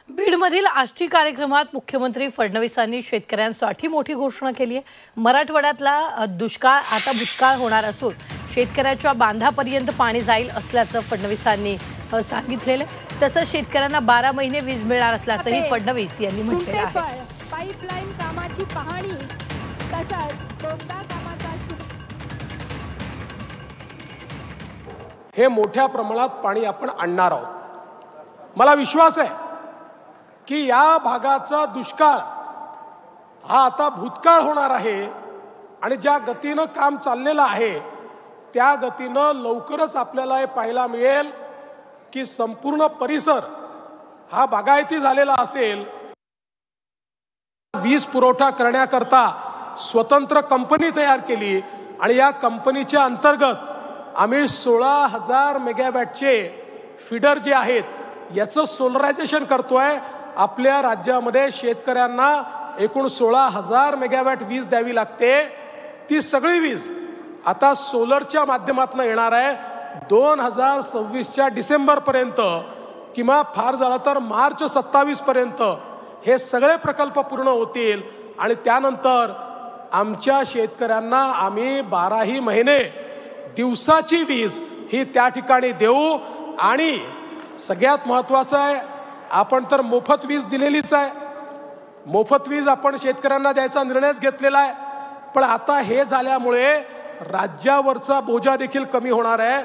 बीडमधील आष्टी कार्यक्रमात मुख्यमंत्री फडणवीसांनी शेतकऱ्यांसाठी मोठी घोषणा केली आहे। मराठवाड्यातला दुष्काळ आता भूतकाळ होणार असून शेतकऱ्याच्या बांधापर्यंत पाणी जाईल असल्याचं फडणवीसांनी सांगितलेलं आहे। तसंच शेतकऱ्यांना 12 महिने वीज मिळणार असल्याचंही फडणवीस यांनी म्हटलेलं आहे। पाईपलाईन कामाची पाहणी तसंच बोगदा कामाचा हे मोठ्या प्रमाणात पाणी आपण आणणार आहोत। मला विश्वास आहे की या भागाचा दुष्काळ हा आता भूतकाळ होणार आहे आणि ज्या गतीनं काम चाललेलं आहे त्या गतीनं लवकरच आपल्याला हे पाहायला मिळेल की संपूर्ण परिसर हा बागायती झालेला असेल। वीज पुरवठा करण्याकरता स्वतंत्र कंपनी तयार केली आणि या कंपनीच्या अंतर्गत आम्ही 16,000 मेगावॅटचे फीडर जे आहेत याचं सोलरायझेशन करतोय। आपल्या राज्यामध्ये शेतकऱ्यांना एकूण 16,000 मेगावॅट वीज द्यावी लागते। ती सगळी वीज आता सोलरच्या माध्यमातून येणार आहे। 2026च्या डिसेंबर पर्यंत किंवा फार झालं तर मार्च 27 पर्यंत हे सगळे प्रकल्प पूर्ण होतील आणि त्यानंतर आमच्या शेतकऱ्यांना आम्ही 12ही महिने दिवसाची वीज ही त्या ठिकाणी देऊ। आणि सगळ्यात महत्त्वाचं आहे, आपण तर मोफत वीज दिलेलीच आहे। मोफत वीज आपण शेतकऱ्यांना द्यायचा निर्णयच घेतलेला आहे, पण आता हे झाल्यामुळे राज्यावरचा बोजा देखील कमी होणार आहे।